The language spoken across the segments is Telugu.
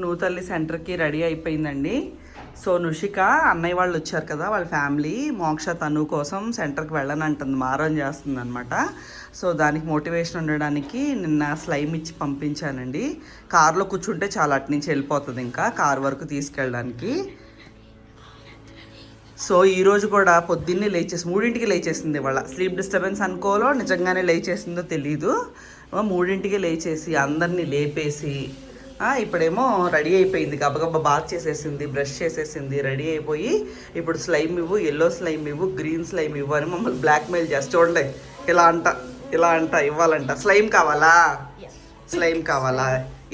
నూతల్లి సెంటర్కి రెడీ అయిపోయిందండి. సో నుషిక అన్నయ్య వాళ్ళు వచ్చారు కదా, వాళ్ళ ఫ్యామిలీ మోక్ష తను కోసం సెంటర్కి వెళ్ళనంటుంది, మారం చేస్తుంది అనమాట. సో దానికి మోటివేషన్ ఉండడానికి నిన్న స్లైమ్ ఇచ్చి పంపించానండి. కార్లో కూర్చుంటే చాలా అటు నుంచి వెళ్ళిపోతుంది, ఇంకా కార్ వరకు తీసుకెళ్ళడానికి. సో ఈరోజు కూడా పొద్దున్నే లేచేసి 3ంటికి లేచేసింది. వాళ్ళ స్లీప్ డిస్టర్బెన్స్ అనుకోలో నిజంగానే లేచేసిందో తెలీదు. 3ంటికి లేచేసి అందరినీ లేపేసి ఇప్పుడేమో రెడీ అయిపోయింది, గబగబా బాత్ చేసేసింది, బ్రష్ చేసేసింది, రెడీ అయిపోయి ఇప్పుడు స్లైమ్ ఇవ్వు, ఎల్లో స్లైమ్ ఇవ్వు, గ్రీన్ స్లైమ్ ఇవ్వు అని మమ్మల్ని బ్లాక్మెయిల్ చేసి చూడండి. ఇలా అంట ఇవ్వాలంట. స్లైమ్ కావాలా? స్లైమ్ కావాలా?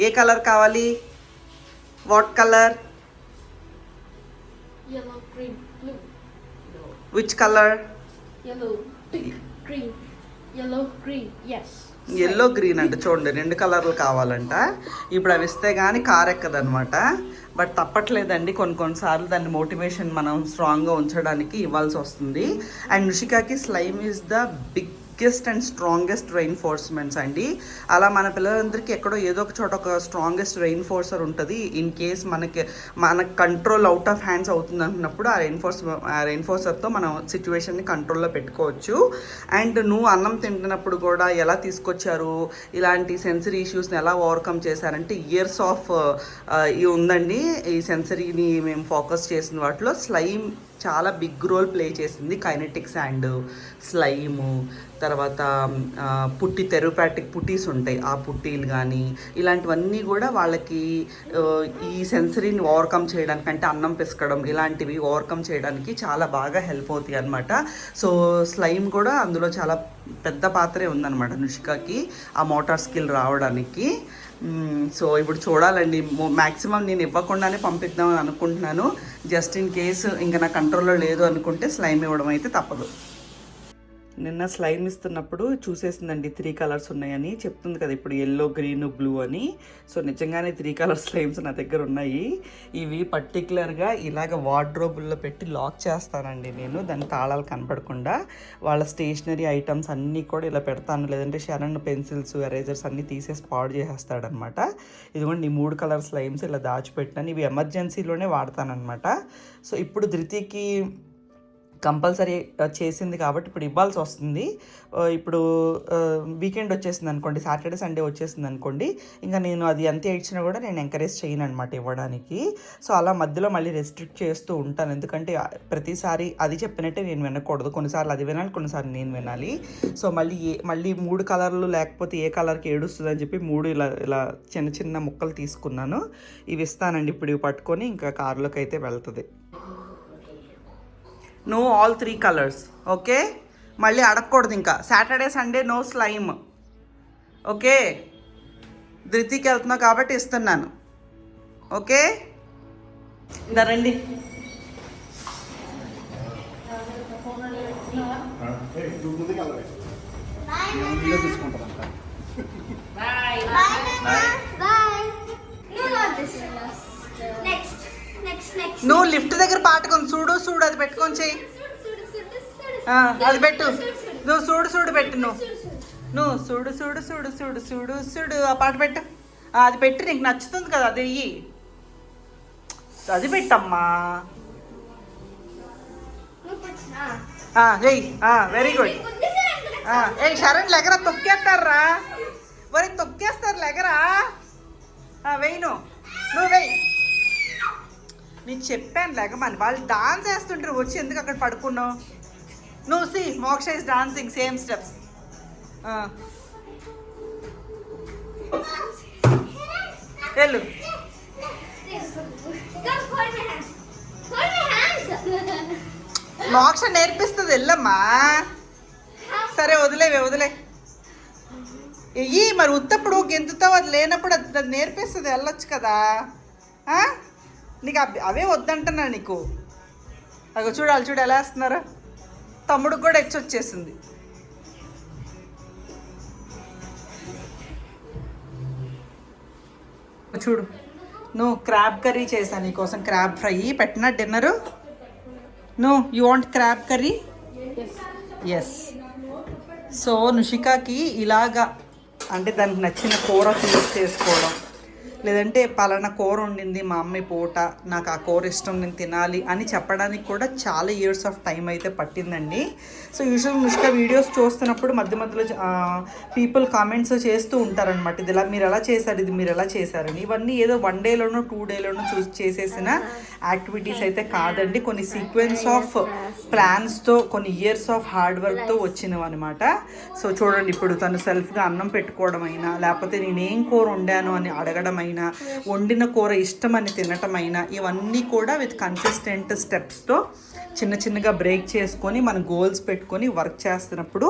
ఏ కలర్ కావాలి? What colour? Which colour? Yellow green అంట. చూడండి 2 కలర్లు కావాలంట. ఇప్పుడు అవి ఇస్తే కానీ కార్ ఎక్కదనమాట. బట్ తప్పట్లేదండి, కొన్నిసార్లు దాన్ని మోటివేషన్ మనం స్ట్రాంగ్గా ఉంచడానికి ఇవ్వాల్సి వస్తుంది. అండ్ నుషికాకి slime is the biggest and strongest reinforcements అండి. అలా మన పిల్లలందరికీ ఎక్కడో ఏదో ఒక చోట ఒక స్ట్రాంగెస్ట్ రెయిన్ఫోర్సర్ ఉంటుంది. ఇన్ కేస్ మన కంట్రోల్ అవుట్ ఆఫ్ హ్యాండ్స్ అవుతుంది అంటున్నప్పుడు ఆ రెయిన్ఫోర్సర్తో మనం సిచ్యువేషన్ని కంట్రోల్లో పెట్టుకోవచ్చు. అండ్ నువ్వు అన్నం తింటున్నప్పుడు కూడా ఎలా తీసుకొచ్చారు, ఇలాంటి సెన్సరీ ఇష్యూస్ని ఎలా ఓవర్కమ్ చేశారంటే ఇయర్స్ ఆఫ్ ఇవి ఉందండి. ఈ సెన్సరీని మేము ఫోకస్ చేసిన వాటిలో స్లైమ్ చాలా బిగ్ రోల్ ప్లే చేసింది. కైనెటిక్స్ అండ్ స్లైము, తర్వాత థెరపాటిక్ పుట్టీస్ ఉంటాయి, ఆ పుట్టీలు కానీ ఇలాంటివన్నీ కూడా వాళ్ళకి ఈ సెన్సరీని ఓవర్కమ్ చేయడానికి, అంటే అన్నం పిసకడం ఇలాంటివి ఓవర్కమ్ చేయడానికి చాలా బాగా హెల్ప్ అవుతాయి అనమాట. సో స్లైమ్ కూడా అందులో చాలా పెద్ద పాత్రే ఉందన్నమాట నుషికాకి ఆ మోటార్ స్కిల్ రావడానికి. సో ఇప్పుడు చూడాలండి, మ్యాక్సిమం నేను ఇవ్వకుండానే పంపిద్దామని అనుకుంటున్నాను. జస్ట్ ఇన్ కేసు ఇంకా నా కంట్రోల్లో లేదు అనుకుంటే స్లైమ్ ఇవ్వడం అయితే తప్పదు. నిన్న స్లైమ్ ఇస్తున్నప్పుడు చూసేసిందండి 3 కలర్స్ ఉన్నాయని. చెప్తుంది కదా ఇప్పుడు ఎల్లో, గ్రీన్, బ్లూ అని. సో నిజంగానే 3 కలర్ స్లైమ్స్ నా దగ్గర ఉన్నాయి. ఇవి పర్టికులర్గా ఇలాగ వార్డ్రోబుల్లో పెట్టి లాక్ చేస్తానండి నేను, దాని తాళాలు కనపడకుండా. వాళ్ళ స్టేషనరీ ఐటమ్స్ అన్నీ కూడా ఇలా పెడతాను, లేదంటే షరన్ పెన్సిల్స్, ఎరేజర్స్ అన్నీ తీసేసి పాడు చేసేస్తాడనమాట. ఇదిగోండి ఈ 3 కలర్ స్లైమ్స్ ఇలా దాచిపెట్టాను. ఇవి ఎమర్జెన్సీలోనే వాడతానమాట. సో ఇప్పుడు ధృతికి కంపల్సరీ చేసింది కాబట్టి ఇప్పుడు ఇవ్వాల్సి వస్తుంది. ఇప్పుడు వీకెండ్ వచ్చేసింది అనుకోండి, సాటర్డే సండే వచ్చేసింది అనుకోండి, ఇంకా నేను అది ఎంత ఇచ్చినా కూడా నేను ఎంకరేజ్ చేయను అనమాట ఇవ్వడానికి. సో అలా మధ్యలో మళ్ళీ రెస్ట్రిక్ట్ చేస్తూ ఉంటాను, ఎందుకంటే ప్రతిసారి అది చెప్పినట్టే నేను వినకూడదు. కొన్నిసార్లు అది వినాలి, కొన్నిసార్లు నేను వినాలి. సో మళ్ళీ 3 కలర్లు లేకపోతే ఏ కలర్కి ఏడుస్తుంది అని చెప్పి 3 ఇలా చిన్న చిన్న ముక్కలు తీసుకున్నాను. ఇవి ఇస్తానండి ఇప్పుడు. ఇవి పట్టుకొని ఇంకా కారులోకి అయితే వెళ్తుంది. No all 3 colours, okay? మళ్ళీ అడగకూడదు ఇంకా. Saturday Sunday no slime, okay? ధృతికి వెళ్తున్నావు కాబట్టి ఇస్తున్నాను, ఓకే? రండి. నువ్వు లిఫ్ట్ దగ్గర పాటుకొని చూడు, అది పెట్టుకొని చెయ్యి, అది పెట్టు. నువ్వు చూడు పెట్టు, నువ్వు చూడు ఆ పాట పెట్టు. అది పెట్టి నీకు నచ్చుతుంది కదా, అది వెయ్యి, అది పెట్టమ్మా. Very good. శరణ్ లెగరా, తొక్కేస్తారా మరి, తొక్కేస్తారు లెగరా. వెయ్యి, నువ్వు వెయ్యి. నేను చెప్పాను లెగమని. వాళ్ళు డాన్స్ వేస్తుంటారు, వచ్చి ఎందుకు అక్కడ పడుకున్నావు? నువ్వు సి మోక్ష ఇస్ డాన్సింగ్ సేమ్ స్టెప్స్. వెళ్ళు. మోక్ష నేర్పిస్తుంది, వెళ్ళమ్మా. సరే వదిలే. ఎయ్యి మరి, ఉత్తప్పుడు గెంతుతావు, అది లేనప్పుడు అది నేర్పిస్తుంది, వెళ్ళొచ్చు కదా. నీకు అవే వద్దంటున్నా నీకు. అగో చూడు ఎలా వేస్తున్నారో. తమ్ముడికి కూడా వచ్చేసింది. చూడు, నువ్వు క్రాబ్ కర్రీ చేశాను నీకోసం. క్రాబ్ ఫ్రై పెట్టినా dinner. You want crab curry? Yes. So నుషికాకి ఇలాగా అంటే దానికి నచ్చిన కూర చూస్ చేసుకోవడం, లేదంటే పలానా కూర వండింది మా అమ్మాయి పూట, నాకు ఆ కూర ఇష్టం, నేను తినాలి అని చెప్పడానికి కూడా చాలా ఇయర్స్ ఆఫ్ టైం అయితే పట్టిందండి. సో యూజువల్ నుష్క వీడియోస్ చూస్తున్నప్పుడు మధ్య మధ్యలో పీపుల్ కామెంట్స్ చేస్తూ ఉంటారనమాట, ఇది ఇలా మీరు ఎలా చేశారు, ఇది మీరు ఎలా చేశారని. ఇవన్నీ ఏదో 1 డేలోనో 2 డేలోనో చేసేసిన యాక్టివిటీస్ అయితే కాదండి, కొన్ని సీక్వెన్స్ ఆఫ్ ప్లాన్స్తో, కొన్ని ఇయర్స్ ఆఫ్ హార్డ్ వర్క్తో వచ్చినవి అనమాట. సో చూడండి, ఇప్పుడు తను సెల్ఫ్గా అన్నం పెట్టుకోవడం అయినా, లేకపోతే నేనేం కూర వండాను అని అడగడం అయినా, వండిన కూర ఇష్టమని తినటం అయినా, ఇవన్నీ కూడా విత్ కన్సిస్టెంట్ స్టెప్స్తో చిన్న చిన్నగా బ్రేక్ చేసుకొని మన గోల్స్ పెట్టుకొని వర్క్ చేస్తున్నప్పుడు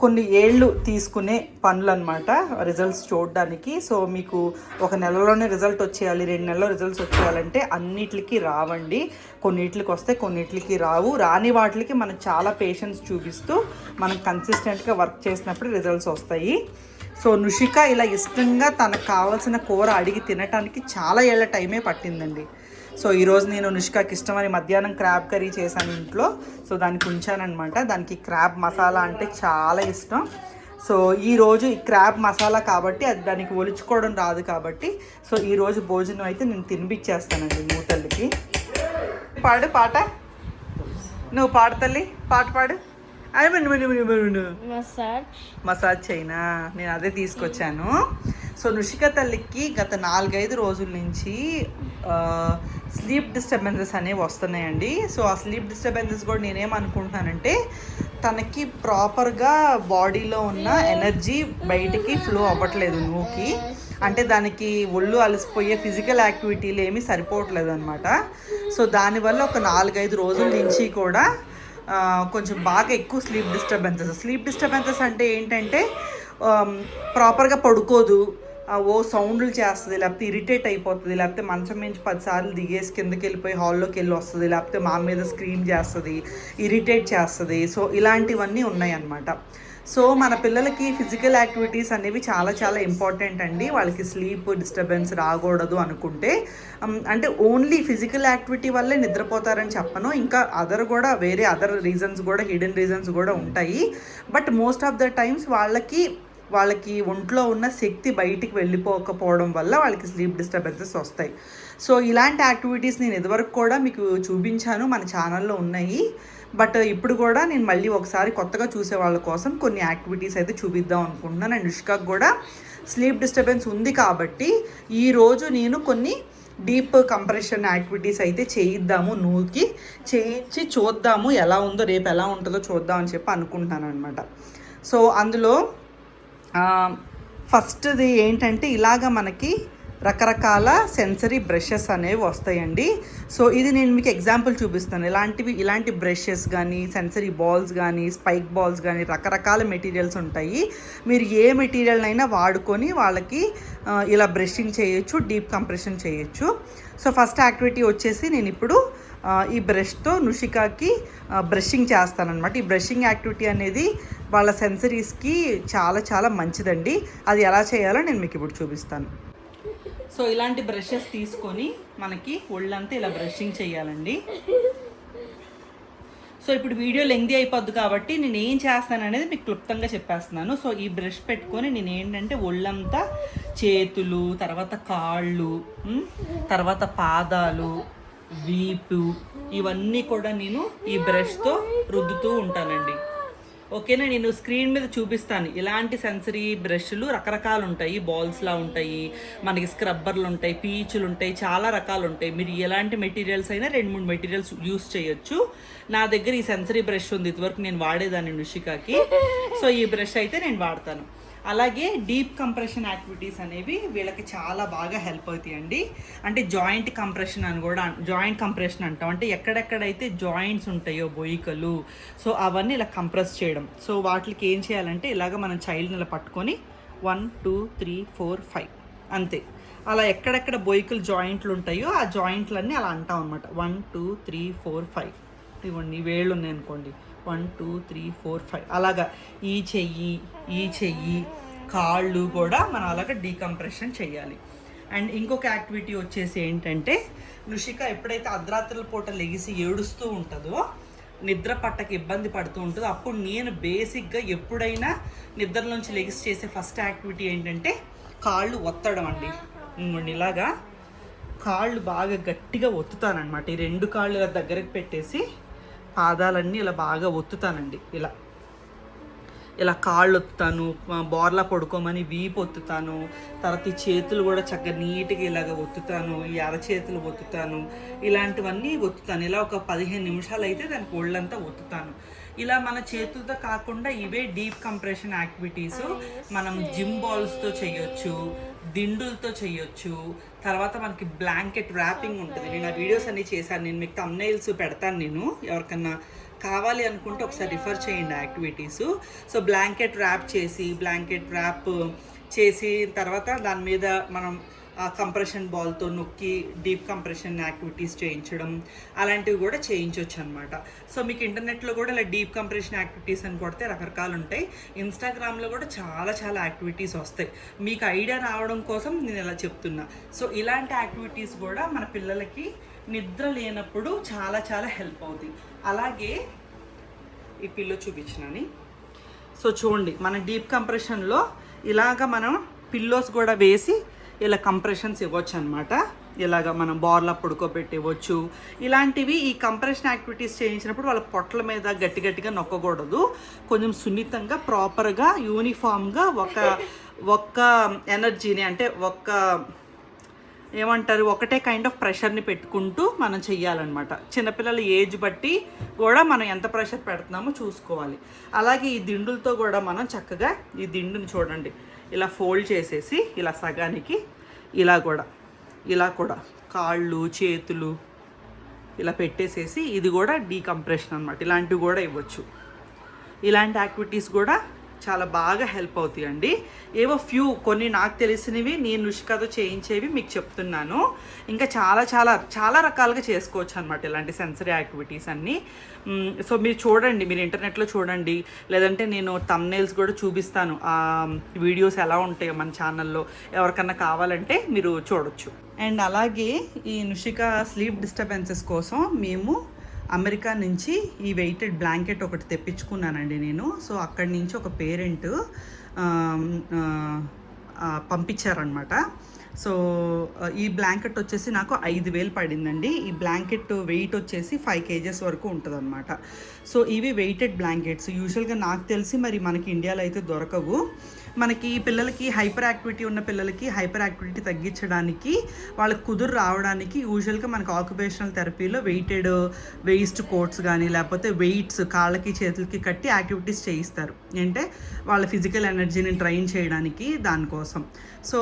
కొన్ని ఏళ్ళు తీసుకునే పనులు అనమాట రిజల్ట్స్ చూడడానికి. సో మీకు ఒక నెలలోనే రిజల్ట్ వచ్చేయాలి, 2 నెలల్లో రిజల్ట్స్ వచ్చేయాలంటే అన్నిటికి రావండి. కొన్నిటికి వస్తే కొన్నిటికి రావు. రాని వాటికి మనం చాలా పేషెన్స్ చూపిస్తూ మనం కన్సిస్టెంట్గా వర్క్ చేసినప్పుడు రిజల్ట్స్ వస్తాయి. సో నుషిక ఇలా ఇష్టంగా తనకు కావాల్సిన కూర అడిగి తినటానికి చాలా ఏళ్ళ టైమే పట్టిందండి. సో ఈరోజు నేను నుష్కాకి ఇష్టమని మధ్యాహ్నం క్రాబ్ కర్రీ చేశాను ఇంట్లో. సో దానికి ఉంచానమాట. దానికి క్రాబ్ మసాలా అంటే చాలా ఇష్టం. సో ఈరోజు ఈ క్రాబ్ మసాలా కాబట్టి అది దానికి ఒలుచుకోవడం రాదు కాబట్టి, సో ఈరోజు భోజనం అయితే నేను తినిపించేస్తానండి మూతల్లికి. పాడు పాట, నువ్వు పాడు తల్లి, పాట పాడు. మసాజ్ చైనా నేను అదే తీసుకొచ్చాను. సో నుషిక తల్లికి గత 4-5 రోజుల నుంచి స్లీప్ డిస్టర్బెన్సెస్ అనేవి వస్తున్నాయండి. సో ఆ స్లీప్ డిస్టర్బెన్సెస్ కూడా నేనేమనుకుంటున్నానంటే, తనకి ప్రాపర్గా బాడీలో ఉన్న ఎనర్జీ బయటికి ఫ్లో అవ్వట్లేదు నువ్వుకి. అంటే దానికి ఒళ్ళు అలసిపోయే ఫిజికల్ యాక్టివిటీలు ఏమీ సరిపోవట్లేదు అనమాట. సో దానివల్ల ఒక 4-5 రోజుల నుంచి కూడా కొంచెం బాగా ఎక్కువ స్లీప్ డిస్టర్బెన్సెస్ అంటే ఏంటంటే, ప్రాపర్గా పడుకోదు, ఓ సౌండ్లు చేస్తుంది, లేకపోతే ఇరిటేట్ అయిపోతుంది, లేకపోతే మంచం నుంచి 10 సార్లు దిగేసి కిందకి వెళ్ళిపోయి హాల్లోకి వెళ్ళి వస్తుంది, లేకపోతే మా మీద స్క్రీన్ చేస్తుంది, ఇరిటేట్ చేస్తుంది. సో ఇలాంటివన్నీ ఉన్నాయి అన్నమాట. సో మన పిల్లలకి ఫిజికల్ యాక్టివిటీస్ అనేవి చాలా చాలా ఇంపార్టెంట్ అండి. వాళ్ళకి స్లీప్ డిస్టర్బెన్స్ రాకూడదు అనుకుంటే, అంటే ఓన్లీ ఫిజికల్ యాక్టివిటీ వల్లే నిద్రపోతారని చెప్పను, ఇంకా వేరే అదర్ రీజన్స్ కూడా, హిడెన్ రీజన్స్ కూడా ఉంటాయి. But most of the times వాళ్ళకి ఒంట్లో ఉన్న శక్తి బయటికి వెళ్ళిపోకపోవడం వల్ల వాళ్ళకి స్లీప్ డిస్టర్బెన్సెస్ వస్తాయి. సో ఇలాంటి యాక్టివిటీస్ నేను ఇదివరకు కూడా మీకు చూపించాను, మన ఛానల్లో ఉన్నాయి. బట్ ఇప్పుడు కూడా నేను మళ్ళీ ఒకసారి కొత్తగా చూసే వాళ్ళ కోసం కొన్ని యాక్టివిటీస్ అయితే చూపిద్దాం అనుకుంటున్నాను. అండ్ నుష్కాకు కూడా స్లీప్ డిస్టర్బెన్స్ ఉంది కాబట్టి ఈరోజు నేను కొన్ని డీప్ కంప్రెషన్ యాక్టివిటీస్ అయితే చేయించి చూద్దాము ఎలా ఉందో, రేపు ఎలా ఉంటుందో చూద్దాం అని చెప్పి అనుకుంటున్నాను అనమాట. సో అందులో ఫస్ట్ది ఏంటంటే, ఇలాగ మనకి రకరకాల సెన్సరీ బ్రషెస్ అనేవి వస్తాయండి. సో ఇది నేను మీకు ఎగ్జాంపుల్ చూపిస్తాను. ఇలాంటి బ్రషెస్ కానీ, సెన్సరీ బాల్స్ కానీ, స్పైక్ బాల్స్ కానీ, రకరకాల మెటీరియల్స్ ఉంటాయి. మీరు ఏ మెటీరియల్నైనా వాడుకొని వాళ్ళకి ఇలా బ్రషింగ్ చేయొచ్చు, డీప్ కంప్రెషన్ చేయొచ్చు. సో ఫస్ట్ యాక్టివిటీ వచ్చేసి నేను ఇప్పుడు ఈ బ్రష్తో నుషికాకి బ్రషింగ్ చేస్తానన్నమాట. ఈ బ్రషింగ్ యాక్టివిటీ అనేది వాళ్ళ సెన్సరీస్కి చాలా చాలా మంచిదండి. అది ఎలా చేయాలో నేను మీకు ఇప్పుడు చూపిస్తాను. సో ఇలాంటి బ్రషెస్ తీసుకొని మనకి ఒళ్ళంతా ఇలా బ్రషింగ్ చేయాలండి. సో ఇప్పుడు వీడియో లెంగ్తీ అయిపోద్ది కాబట్టి నేను ఏం చేస్తాను అనేది మీకు క్లుప్తంగా చెప్పేస్తున్నాను. సో ఈ బ్రష్ పెట్టుకొని నేను ఏంటంటే ఒళ్ళంతా, చేతులు, తర్వాత కాళ్ళు, తర్వాత పాదాలు, వీపు, ఇవన్నీ కూడా నేను ఈ బ్రష్తో రుద్దుతూ ఉంటానండి. ఓకేనా, నేను స్క్రీన్ మీద చూపిస్తాను. ఇలాంటి సెన్సరీ బ్రష్లు రకరకాలు ఉంటాయి, బాల్స్లా ఉంటాయి, మనకి స్క్రబ్బర్లు ఉంటాయి, పీచులు ఉంటాయి, చాలా రకాలు ఉంటాయి. మీరు ఎలాంటి మెటీరియల్స్ అయినా 2-3 మెటీరియల్స్ యూస్ చేయొచ్చు. నా దగ్గర ఈ సెన్సరీ బ్రష్ ఉంది, ఇదివరకు నేను వాడేదాన్ని నుషికాకి. సో ఈ బ్రష్ అయితే నేను వాడతాను. అలాగే డీప్ కంప్రెషన్ యాక్టివిటీస్ అనేవి వీళ్ళకి చాలా బాగా హెల్ప్ అవుతాయండి. అంటే జాయింట్ కంప్రెషన్ అంటాం. అంటే ఎక్కడెక్కడైతే జాయింట్స్ ఉంటాయో బొయికలు, సో అవన్నీ ఇలా కంప్రెస్ చేయడం. సో వాటికి ఏం చేయాలంటే, ఇలాగ మనం చైల్డ్ని ఇలా పట్టుకొని 1 2 3 4 5 అంతే, అలా ఎక్కడెక్కడ బొయికలు జాయింట్లు ఉంటాయో ఆ జాయింట్లన్నీ అలా అంటాం అనమాట. 1 2 3 4 5 ఇవ్వండి, వేళ్ళు ఉన్నాయి అనుకోండి, 1 2 3 4 5 అలాగా ఈ చెయ్యి కాళ్ళు కూడా మనం అలాగా డీకంప్రెషన్ చేయాలి. అండ్ ఇంకొక యాక్టివిటీ వచ్చేసి ఏంటంటే, నుషిక ఎప్పుడైతే అర్ధరాత్రుల పూట లెగిసి ఏడుస్తూ ఉంటుందో, నిద్ర పట్టక ఇబ్బంది పడుతూ ఉంటుందో, అప్పుడు నేను బేసిక్గా ఎప్పుడైనా నిద్రలోంచి లెగిసి చేసే ఫస్ట్ యాక్టివిటీ ఏంటంటే కాళ్ళు ఒత్తడం అండి. ఇంకోండి ఇలాగా కాళ్ళు బాగా గట్టిగా ఒత్తుతానమాట. ఈ 2 కాళ్ళు ఇలా దగ్గరకు పెట్టేసి పాదాలన్నీ ఇలా బాగా ఒత్తుతానండి. ఇలా కాళ్ళు ఒత్తుతాను, బోర్లా పడుకోమని వీపు ఒత్తుతాను, తర్వాత ఈ చేతులు కూడా చక్కగా నీట్గా ఇలాగ ఒత్తుతాను, ఈ అరచేతులు ఒత్తుతాను, ఇలాంటివన్నీ ఒత్తుతాను. ఇలా ఒక 15 నిమిషాలు అయితే దానికి ఒళ్ళంతా ఒత్తుతాను. ఇలా మన చేతులతో కాకుండా ఇవే డీప్ కంప్రెషన్ యాక్టివిటీస్ మనం జిమ్ బాల్స్తో చేయొచ్చు, దిండులతో చేయొచ్చు. తర్వాత మనకి బ్లాంకెట్ ర్యాపింగ్ ఉంటుంది. నేను ఆ వీడియోస్ అన్నీ చేశాను, నేను మీకు థంబ్నెయిల్స్ పెడతాను. నేను ఎవరికన్నా కావాలి అనుకుంటే ఒకసారి రిఫర్ చేయండి యాక్టివిటీస్. సో బ్లాంకెట్ ర్యాప్ చేసి తర్వాత దాని మీద మనం కంప్రెషన్ బాల్తో నొక్కి డీప్ కంప్రెషన్ యాక్టివిటీస్ చేయించడం అలాంటివి కూడా చేయించవచ్చు అనమాట. సో మీకు ఇంటర్నెట్లో కూడా ఇలా డీప్ కంప్రెషన్ యాక్టివిటీస్ అని కొడితే రకరకాలు ఉంటాయి. ఇన్స్టాగ్రామ్లో కూడా చాలా యాక్టివిటీస్ వస్తాయి. మీకు ఐడియా రావడం కోసం నేను ఇలా చెప్తున్నా. సో ఇలాంటి యాక్టివిటీస్ కూడా మన పిల్లలకి నిద్ర లేనప్పుడు చాలా హెల్ప్ అవుతాయి. అలాగే ఈ పిల్లో చూపించినని. సో చూడండి, మన డీప్ కంప్రెషన్లో ఇలాగ మనం పిల్లోస్ కూడా వేసి ఇలా కంప్రెషన్స్ ఇవ్వచ్చు అనమాట. ఇలాగ మనం బోర్లా పడుకోబెట్టి ఇవ్వచ్చు. ఇలాంటివి ఈ కంప్రెషన్ యాక్టివిటీస్ చేయించినప్పుడు వాళ్ళ పొట్ల మీద గట్టిగా నొక్కకూడదు. కొంచెం సున్నితంగా ప్రాపర్గా యూనిఫామ్గా ఒక్క ఎనర్జీని అంటే ఒకటే కైండ్ ఆఫ్ ప్రెషర్ని పెట్టుకుంటూ మనం చెయ్యాలన్నమాట. చిన్నపిల్లల ఏజ్ బట్టి కూడా మనం ఎంత ప్రెషర్ పెడుతున్నామో చూసుకోవాలి. అలాగే ఈ దిండులతో కూడా మనం చక్కగా ఈ దిండుని చూడండి ఇలా ఫోల్డ్ చేసేసి ఇలా సగానికి ఇలా కూడా కాళ్ళు చేతులు ఇలా పెట్టేసేసి ఇది కూడా డీకంప్రెషన్ అనమాట. ఇలాంటివి కూడా ఇవ్వచ్చు. ఇలాంటి యాక్టివిటీస్ కూడా చాలా బాగా హెల్ప్ అవుతాయండి. ఏవో కొన్ని నాకు తెలిసినవి నేను నుష్కతో చేయించేవి మీకు చెప్తున్నాను. ఇంకా చాలా రకాలుగా చేసుకోవచ్చు అనమాట ఇలాంటి సెన్సరీ యాక్టివిటీస్ అన్నీ. సో మీరు చూడండి, మీరు ఇంటర్నెట్లో చూడండి, లేదంటే నేను థంబ్నెయిల్స్ కూడా చూపిస్తాను. ఆ వీడియోస్ ఎలా ఉంటాయో మన ఛానల్లో ఎవరికన్నా కావాలంటే మీరు చూడొచ్చు. అండ్ అలాగే ఈ నుషిక స్లీప్ డిస్టర్బెన్సెస్ కోసం మేము అమెరికా నుంచి ఈ వెయిటెడ్ బ్లాంకెట్ ఒకటి తెప్పించుకున్నానండి నేను. సో అక్కడి నుంచి ఒక పేరెంట్ పంపించారనమాట. సో ఈ బ్లాంకెట్ వచ్చేసి నాకు 5,000 పడిందండి. ఈ బ్లాంకెట్ వెయిట్ వచ్చేసి 5 kgs వరకు ఉంటుంది అనమాట. సో ఇవి వెయిటెడ్ బ్లాంకెట్స్. యూజువల్గా నాకు తెలిసి మరి మనకి ఇండియాలో అయితే దొరకవు. మనకి పిల్లలకి హైపర్ యాక్టివిటీ ఉన్న పిల్లలకి హైపర్ యాక్టివిటీ తగ్గించడానికి, వాళ్ళకి కుదురు రావడానికి యూజువల్గా మనకి ఆక్యుపేషనల్ థెరపీలో వెయిటెడ్ వేస్ట్ కోట్స్ కానీ లేకపోతే వెయిట్స్ కాళ్ళకి చేతులకి కట్టి యాక్టివిటీస్ చేయిస్తారు. అంటే వాళ్ళ ఫిజికల్ ఎనర్జీని ట్రైన్ చేయడానికి దానికోసం. సో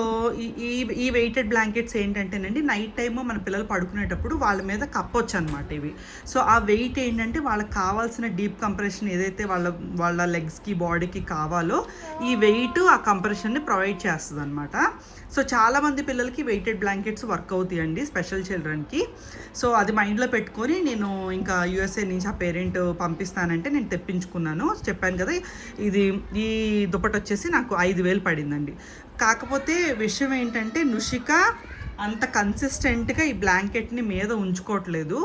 ఈ వెయిటెడ్ బ్లాంకెట్స్ ఏంటంటేనండి నైట్ టైమ్ మన పిల్లలు పడుకునేటప్పుడు వాళ్ళ మీద కప్పొచ్చు అనమాట ఇవి. సో ఆ వెయిట్ ఏంటంటే వాళ్ళకి కావాల్సిన డీప్ కంప్రెషన్ ఏదైతే వాళ్ళ లెగ్స్కి బాడీకి కావాలో ఈ వెయిట్ ఆ కంప్రెషన్ని ప్రొవైడ్ చేస్తుంది అనమాట. సో చాలామంది పిల్లలకి వెయిటెడ్ బ్లాంకెట్స్ వర్క్ అవుతాయండి, స్పెషల్ చిల్డ్రన్కి. సో అది మైండ్లో పెట్టుకొని నేను ఇంకా యూఎస్ఏ నుంచి ఆ పేరెంట్ పంపిస్తానంటే నేను తెప్పించుకున్నాను. చెప్పాను కదా, ఈ దుప్పటి వచ్చేసి నాకు 5,000 పడిందండి. కాకపోతే విషయం ఏంటంటే నుషిక అంత కన్సిస్టెంట్గా ఈ బ్లాంకెట్ని మీద ఉంచుకోవట్లేదు.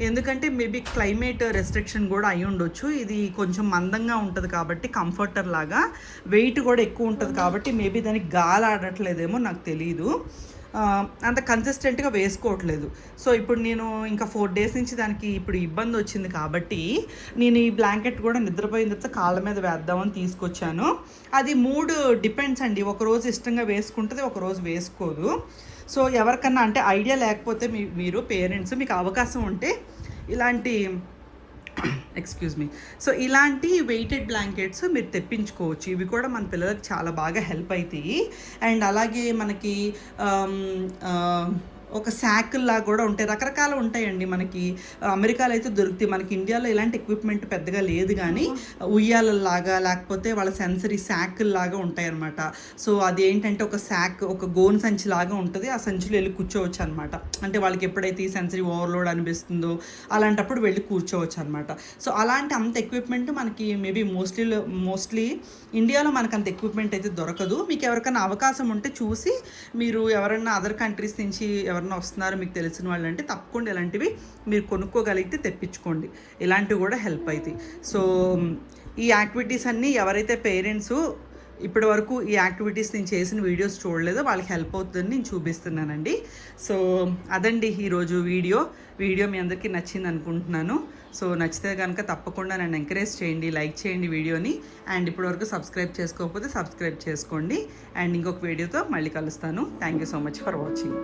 ఎందుకంటే మేబీ క్లైమేట్ రెస్ట్రిక్షన్ కూడా అయి ఉండొచ్చు. ఇది కొంచెం మందంగా ఉంటుంది కాబట్టి కంఫర్టర్ లాగా, వెయిట్ కూడా ఎక్కువ ఉంటుంది కాబట్టి మేబీ దానికి గాలి ఆడట్లేదేమో నాకు తెలియదు. అంత కన్సిస్టెంట్గా వేసుకోవట్లేదు. సో ఇప్పుడు నేను ఇంకా 4 days నుంచి దానికి ఇప్పుడు ఇబ్బంది వచ్చింది కాబట్టి నేను ఈ బ్లాంకెట్ కూడా నిద్రపోయిన తర్వాత కాళ్ళ మీద వేద్దామని తీసుకొచ్చాను. అది మూడ్ డిపెండ్స్ అండి. ఒకరోజు ఇష్టంగా వేసుకుంటుంది, ఒకరోజు వేసుకోదు. సో ఎవరికన్నా అంటే ఐడియా లేకపోతే మీరు పేరెంట్స్ మీకు అవకాశం ఉంటే ఇలాంటి సో ఇలాంటి వెయిటెడ్ బ్లాంకెట్స్ మీరు తెప్పించుకోవచ్చు. ఇవి కూడా మన పిల్లలకు చాలా బాగా హెల్ప్ అవుతాయి. అండ్ అలాగే మనకి ఒక శాకిల్ లాగా కూడా ఉంటాయి, రకరకాలు ఉంటాయండి. మనకి అమెరికాలో అయితే దొరుకుతాయి. మనకి ఇండియాలో ఇలాంటి ఎక్విప్మెంట్ పెద్దగా లేదు, కానీ ఉయ్యాలలాగా లేకపోతే వాళ్ళ సెన్సరీ శాకిల్ లాగా ఉంటాయి అనమాట. సో అది ఏంటంటే ఒక గోన్ సంచి లాగా ఉంటుంది. ఆ సంచిలో వెళ్ళి కూర్చోవచ్చు అనమాట. అంటే వాళ్ళకి ఎప్పుడైతే ఈ సెన్సరీ ఓవర్లోడ్ అనిపిస్తుందో అలాంటప్పుడు వెళ్ళి కూర్చోవచ్చు అనమాట. సో అలాంటి అంత ఎక్విప్మెంట్ మనకి మేబీ మోస్ట్లీ ఇండియాలో మనకు అంత ఎక్విప్మెంట్ అయితే దొరకదు. మీకు ఎవరికైనా అవకాశం ఉంటే చూసి మీరు ఎవరైనా అదర్ కంట్రీస్ నుంచి ఎవరైనా వస్తున్నారు మీకు తెలిసిన వాళ్ళు అంటే తప్పకుండా ఇలాంటివి మీరు కొనుక్కోగలిగితే తెప్పించుకోండి. ఇలాంటివి కూడా హెల్ప్ అవుతాయి. సో ఈ యాక్టివిటీస్ అన్నీ ఎవరైతే పేరెంట్స్ ఇప్పటి వరకు ఈ యాక్టివిటీస్ నేను చేసిన వీడియోస్ చూడలేదు, వాళ్ళకి హెల్ప్ అవుతుందని నేను చూపిస్తున్నానండి. సో అదండి ఈరోజు వీడియో మీ అందరికీ నచ్చింది అనుకుంటున్నాను. సో నచ్చితే కనుక తప్పకుండా నన్ను ఎంకరేజ్ చేయండి, లైక్ చేయండి వీడియోని. అండ్ ఇప్పటివరకు సబ్స్క్రైబ్ చేసుకోకపోతే సబ్స్క్రైబ్ చేసుకోండి. అండ్ ఇంకొక వీడియోతో మళ్ళీ కలుస్తాను. Thank you so much for watching.